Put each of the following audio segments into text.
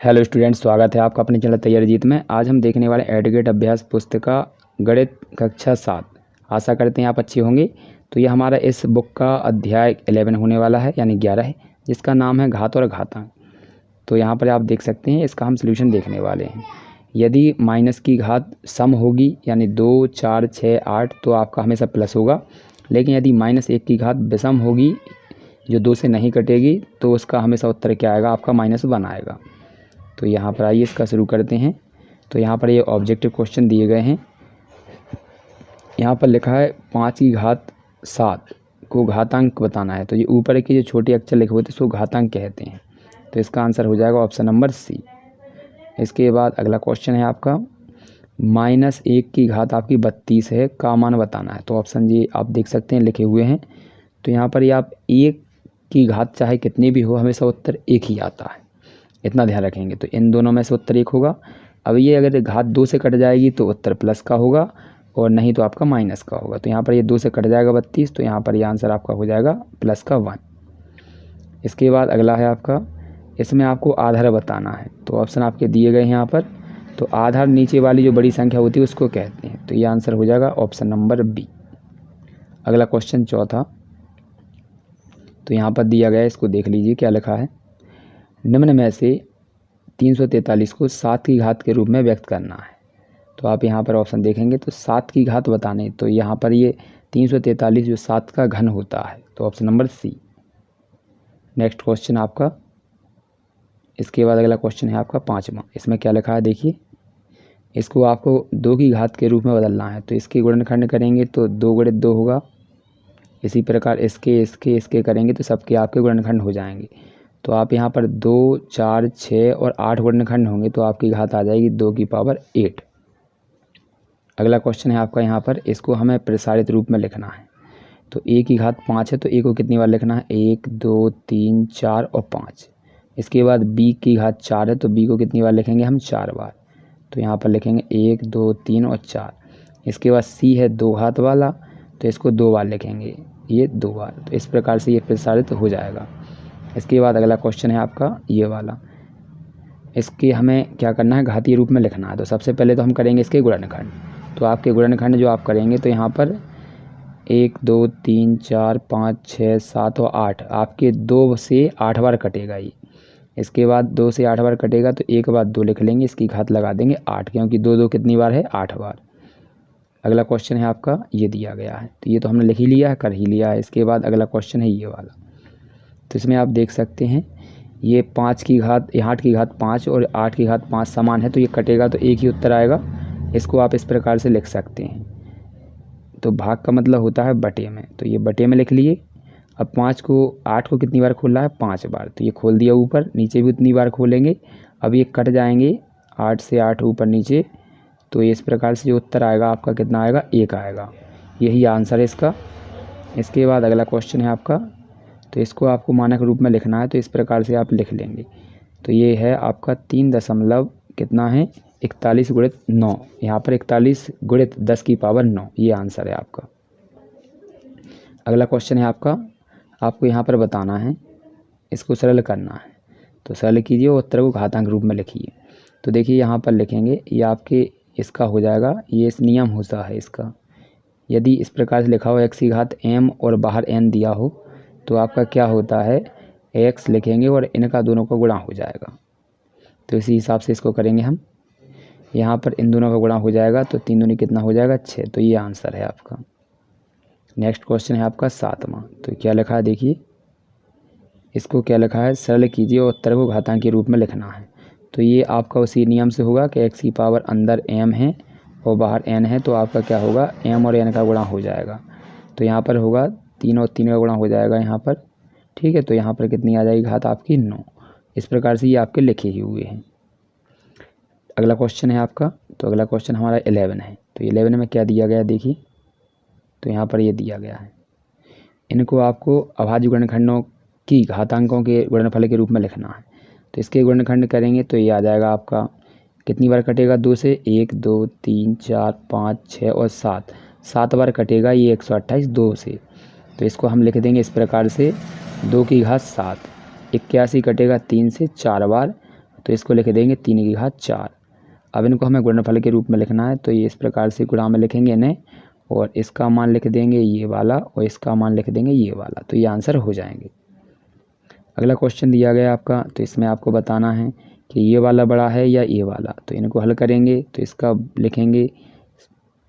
Hello students, स्वागत है आपका अपने चैनल तैयारी जीत में। आज हम देखने वाले एडगेट अभ्यास पुस्तिका गणित कक्षा 7। आशा करते हैं आप अच्छे होंगे। तो ये हमारा इस बुक का अध्याय 11 होने वाला है, यानी 11 है, जिसका नाम है घात और घातांक। तो यहाँ पर आप देख सकते हैं, इसका हम सॉल्यूशन देखने वाले हैं। यदि माइनस की घात सम होगी, यानी 2, 4, 6, 8, तो आपका हमेशा प्लस होगा। लेकिन यदि -1 की घात विषम होगी, जो 2 से नहीं कटेगी, तो उसका हमेशा उत्तर क्या आएगा? आपका -1 आएगा। तो यहाँ पर आइए इसका शुरू करते हैं। तो यहाँ पर ये ऑब्जेक्टिव क्वेश्चन दिए गए हैं। यहाँ पर लिखा है 5 की घात 7 को घातांक बताना है। तो ये ऊपर के जो छोटे अक्षर लिखे हुए थे उसको घातांक कहते हैं। तो इसका आंसर हो जाएगा ऑप्शन नंबर सी। इसके बाद अगला क्वेश्चन है आपका -1 की घात आपकी 32 है, का मान बताना है। तो ऑप्शन जी आप देख सकते हैं लिखे हुए हैं। तो यहाँ पर ये आप 1 की घात चाहे कितनी भी हो, हमेशा उत्तर 1 ही आता है, इतना ध्यान रखेंगे। तो इन दोनों में से उत्तर 1 होगा। अब ये अगर घात 2 से कट जाएगी तो उत्तर प्लस का होगा, और नहीं तो आपका माइनस का होगा। तो यहाँ पर ये 2 से कट जाएगा 32, तो यहाँ पर ये आंसर आपका हो जाएगा प्लस का 1। इसके बाद अगला है आपका, इसमें आपको आधार बताना है। तो ऑप्शन आपके दिए गए हैं यहाँ पर। तो आधार नीचे वाली जो बड़ी संख्या होती है उसको कहते हैं। तो ये आंसर हो जाएगा ऑप्शन नंबर बी। अगला क्वेश्चन चौथा, तो यहाँ पर दिया गया है, इसको देख लीजिए क्या लिखा है। निम्न में से 343 को 7 की घात के रूप में व्यक्त करना है। तो आप यहाँ पर ऑप्शन देखेंगे तो 7 की घात बताने, तो यहाँ पर ये 343 जो 7 का घन होता है। तो option number C. Next question आपका, इसके बाद अगला क्वेश्चन है आपका 5वां। इसमें क्या लिखा है देखिए। इसको आपको 2 की घात के रूप में बदलना है। तो इसके गुणनखंड करेंगे तो 2 गुणित 2 होगा। इसी प्रकार इसके करेंगे तो सबके आपके गुणनखंड हो जाएंगे। तो आप यहाँ पर 2, 4, 6 और 8 गुणनखंड होंगे, तो आपकी घात आ जाएगी 2 की पावर 8। अगला क्वेश्चन है आपका यहाँ पर, इसको हमें प्रसारित रूप में लिखना है। तो a की घात 5 है, तो a को कितनी बार लिखना है? 1, 2, 3, 4 और 5। इसके बाद b की घात 4 है, तो b को कितनी बार लिखेंगे हम? 4 बार। तो यहाँ पर लिखेंगे 1, 2, 3 और 4। इसके बाद c है 2 घात वाला, तो इसको 2 बार लिखेंगे, ये 2 बार। तो इस प्रकार से ये प्रसारित हो जाएगा। इसके बाद अगला क्वेश्चन है आपका ये वाला। इसके हमें क्या करना है? घातीय रूप में लिखना है। तो सबसे पहले तो हम करेंगे इसके गुणनखंड। तो आपके गुणनखंड जो आप करेंगे, तो यहाँ पर 1, 2, 3, 4, 5, 6, 7 और 8, आपके 2 से 8 बार कटेगा ये। इसके बाद 2 से 8 बार कटेगा, तो एक बार 2 लिख लेंगे, इसकी घात लगा देंगे 8, क्योंकि 2 2 कितनी बार है? 8 बार। अगला क्वेश्चन है आपका ये दिया गया है। तो ये तो हमने लिख ही लिया है, कर ही लिया है। इसके बाद अगला क्वेश्चन है ये वाला। तो इसमें आप देख सकते हैं ये 5 की घात 8 की घात 5 और 8 की घात 5 समान है, तो ये कटेगा तो एक ही उत्तर आएगा। इसको आप इस प्रकार से लिख सकते हैं। तो भाग का मतलब होता है बटे में, तो ये बटे में लिख लिए। अब 8 को कितनी बार खोलना है? 5 बार। तो ये खोल दिया ऊपर, नीचे भी उतनी बार खोलेंगे। अब ये कट जाएंगे 8 से 8 ऊपर नीचे। तो इस प्रकार से जो उत्तर आएगा आपका कितना आएगा? 1 आएगा। यही आंसर है इसका। इसके बाद अगला क्वेश्चन है आपका। तो इसको आपको मानक रूप में लिखना है, तो इस प्रकार से आप लिख लेंगे। तो ये है आपका 3 दशमलव कितना है? 41 गुणित 9। यहाँ पर 41 गुणित 10 की पावर 9, ये आंसर है आपका। अगला क्वेश्चन है आपका, आपको यहाँ पर बताना है, इसको सरल करना है। तो सरल कीजिए और उत्तर को घातांक रूप में लिखिए। तो देखिए यहाँ पर लिखेंगे, ये आपके इसका हो जाएगा, ये इस नियम होता है इसका। यदि इस प्रकार से लिखा हो x की घात m और बाहर n दिया हो, तो आपका क्या होता है? x लिखेंगे और इनका दोनों का गुणा हो जाएगा। तो इसी हिसाब से इसको करेंगे हम। यहाँ पर इन दोनों का गुणा हो जाएगा, तो 3 दूनी कितना हो जाएगा? 6। तो ये आंसर है आपका। नेक्स्ट क्वेश्चन है आपका 7वां। तो क्या लिखा है देखिए। इसको क्या लिखा है? सरल कीजिए और उत्तर को घातांक के रूप में लिखना है। तो ये आपका उसी नियम से होगा कि x की पावर अंदर m है और बाहर n है, तो आपका क्या होगा? m और n का गुणा हो जाएगा। तो यहाँ पर होगा 3 और 3 का गुणा हो जाएगा यहाँ पर, ठीक है। तो यहाँ पर कितनी आ जाएगी घात आपकी? 9। इस प्रकार से ये आपके लिखे ही हुए हैं। अगला क्वेश्चन है आपका। तो अगला क्वेश्चन हमारा 11 है। तो 11 में क्या दिया गया देखिए। तो यहाँ पर ये दिया गया है, इनको आपको अभाज्य गुणनखंडों की घातांकों के गुणनफल के रूप में लिखना है। तो इसके गुणनखंड करेंगे तो ये आ जाएगा आपका, कितनी बार कटेगा? 2 से 1, 2, 3, 4, 5, 6 और 7 बार कटेगा ये 128 2 से। तो इसको हम लिख देंगे इस प्रकार से, 2 की घात 7। 81 कटेगा 3 से 4 बार, तो इसको लिख देंगे 3 की घात 4। अब इनको हमें गुणनफल के रूप में लिखना है, तो ये इस प्रकार से गुणा में लिखेंगे इन्हें, और इसका मान लिख देंगे ये वाला और इसका मान लिख देंगे ये वाला, तो ये आंसर हो जाएंगे। अगला क्वेश्चन दिया गया आपका, तो इसमें आपको बताना है कि ये वाला बड़ा है या ये वाला। तो इनको हल करेंगे तो इसका लिखेंगे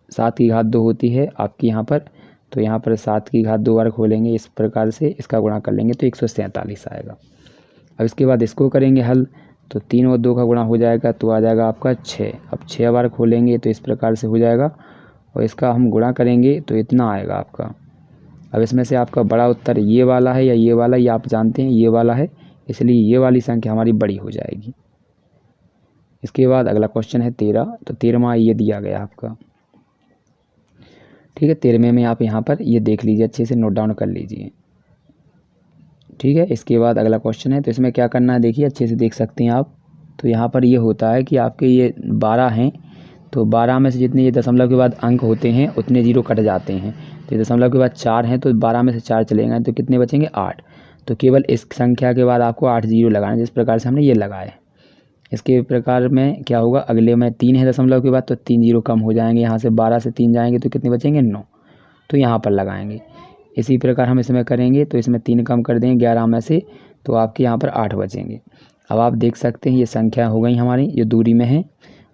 7 की घात 2 होती है आपकी यहाँ पर, तो यहाँ पर 7 की घात 2 बार खोलेंगे, इस प्रकार से इसका गुणा कर लेंगे तो 147 आएगा। अब इसके बाद इसको करेंगे हल, तो 3 और 2 का गुणा हो जाएगा तो आ जाएगा आपका 6। अब 6 बार खोलेंगे तो इस प्रकार से हो जाएगा, और इसका हम गुणा करेंगे तो इतना आएगा आपका। अब इसमें से आपका बड़ा उत्तर ये वाला है या ये वाला, ये आप जानते हैं ये वाला है, इसलिए ये वाली संख्या हमारी बड़ी हो जाएगी। इसके बाद अगला क्वेश्चन है 13, तो 13वां ये दिया गया आपका, ठीक है। 13वें में आप यहाँ पर ये देख लीजिए, अच्छे से नोट डाउन कर लीजिए, ठीक है। इसके बाद अगला क्वेश्चन है, तो इसमें क्या करना है देखिए, अच्छे से देख सकते हैं आप। तो यहाँ पर ये होता है कि आपके ये 12 हैं, तो 12 में से जितने ये दशमलव के बाद अंक होते हैं उतने जीरो कट जाते हैं। तो ये दशमलव के बाद 4 हैं, तो 12 में से 4 चलेंगे तो कितने बचेंगे 8। तो केवल इस संख्या के बाद आपको 8 जीरो लगाना, जिस प्रकार से हमने ये लगाए। इसके प्रकार में क्या होगा, अगले में 3 है दशमलव के बाद, तो 3 जीरो कम हो जाएंगे, यहाँ से 12 से 3 जाएंगे तो कितने बचेंगे 9, तो यहाँ पर लगाएंगे। इसी प्रकार हम इसमें करेंगे, तो इसमें 3 कम कर देंगे 11 में से, तो आपके यहाँ पर 8 बचेंगे। अब आप देख सकते हैं ये संख्या हो गई हमारी जो दूरी में है।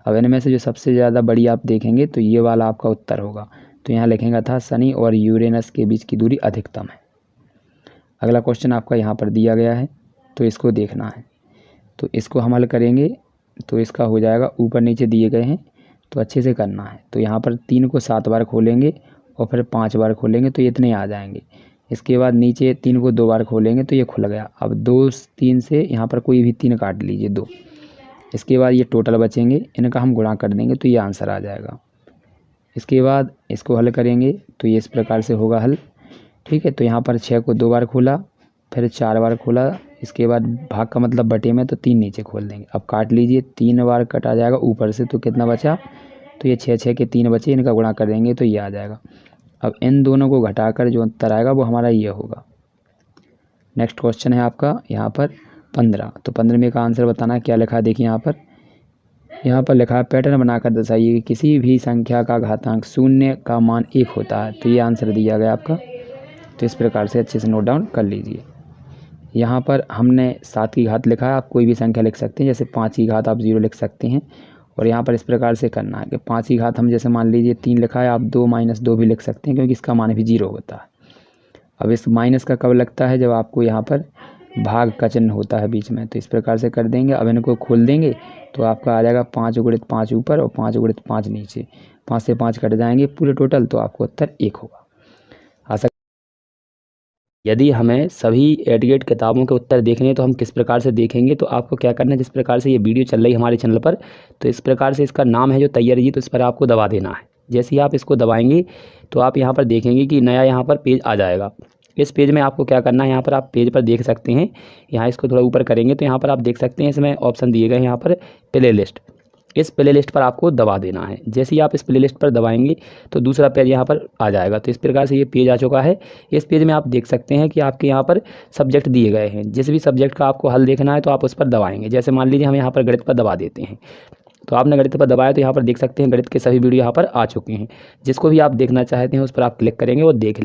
अब इनमें से जो सबसे ज़्यादा बड़ी आप देखेंगे तो ये वाला आपका उत्तर होगा, तो यहाँ लिखेंगे था शनि और यूरेनस के बीच की दूरी अधिकतम है। अगला क्वेश्चन आपका यहाँ पर दिया गया है, तो इसको देखना है। तो इसको हम हल करेंगे तो इसका हो जाएगा, ऊपर नीचे दिए गए हैं तो अच्छे से करना है। तो यहाँ पर 3 को 7 बार खोलेंगे और फिर 5 बार खोलेंगे तो ये इतने आ जाएंगे। इसके बाद नीचे 3 को 2 बार खोलेंगे तो ये खुल गया। अब 2 3 से यहाँ पर कोई भी 3 काट लीजिए 2। इसके बाद ये टोटल बचेंगे, इनका हम गुणा कर देंगे तो ये आंसर आ जाएगा। इसके बाद इसको हल करेंगे तो ये इस प्रकार से होगा हल, ठीक है। तो यहाँ पर 6 को 2 बार खोला, फिर 4 बार खोला, इसके बाद भाग का मतलब बटे में, तो 3 नीचे खोल देंगे। अब काट लीजिए, 3 बार कटा जाएगा ऊपर से, तो कितना बचा, तो ये 6 के 3 बचे, इनका गुणा कर देंगे तो ये आ जाएगा। अब इन दोनों को घटाकर जो उत्तर आएगा वो हमारा ये होगा। नेक्स्ट क्वेश्चन है आपका यहाँ पर 15, तो 15वें का आंसर बताना क्या लिखा है देखिए यहाँ पर लिखा है पैटर्न बनाकर दर्शाइए कि किसी भी संख्या का घातांक 0 का मान 1 होता है। तो ये आंसर दिया गया आपका, तो इस प्रकार से अच्छे से नोट डाउन कर लीजिए। यहाँ पर हमने 7 की घात लिखा है, आप कोई भी संख्या लिख सकते हैं, जैसे 5 की घात आप 0 लिख सकते हैं। और यहाँ पर इस प्रकार से करना है कि 5 की घात हम जैसे मान लीजिए 3 लिखा है, आप 2 - 2 भी लिख सकते हैं, क्योंकि इसका मान भी 0 होता है। अब इस माइनस का कब लगता है, जब आपको यहाँ पर भाग का चिन्ह होता है बीच में, तो इस प्रकार से कर देंगे। अब इनको खोल देंगे तो आपका आ जाएगा 5 × 5 ऊपर और 5 × 5 नीचे, 5 से 5 कट जाएंगे पूरे टोटल, तो आपको उत्तर 1 होगा। आशा यदि हमें सभी एडगेट किताबों के उत्तर देखने हैं तो हम किस प्रकार से देखेंगे, तो आपको क्या करना है, जिस प्रकार से ये वीडियो चल रही है हमारे चैनल पर, तो इस प्रकार से इसका नाम है जो तैयारी जी, तो इस पर आपको दबा देना है। जैसे ही आप इसको दबाएंगे तो आप यहाँ पर देखेंगे कि नया यहाँ पर पेज आ जाएगा। इस पेज में आपको क्या करना है, यहाँ पर आप पेज पर देख सकते हैं, यहाँ इसको थोड़ा ऊपर करेंगे तो यहाँ पर आप देख सकते हैं इसमें ऑप्शन दिए गए हैं यहाँ पर प्ले लिस्ट। इस प्ले लिस्ट पर आपको दबा देना है। जैसे ही आप इस प्ले लिस्ट पर दबाएंगे तो दूसरा पेज यहाँ पर आ जाएगा। तो इस प्रकार से ये पेज आ चुका है। इस पेज में आप देख सकते हैं कि आपके यहाँ पर सब्जेक्ट दिए गए हैं। जिस भी सब्जेक्ट का आपको हल देखना है तो आप उस पर दबाएंगे। जैसे मान लीजिए हम यहाँ पर गणित पर दबा देते हैं, तो आपने गणित पर दबाया तो यहाँ पर देख सकते हैं गणित के सभी वीडियो यहाँ पर आ चुके हैं। जिसको भी आप देखना चाहते हैं उस पर आप क्लिक करेंगे और देख लें।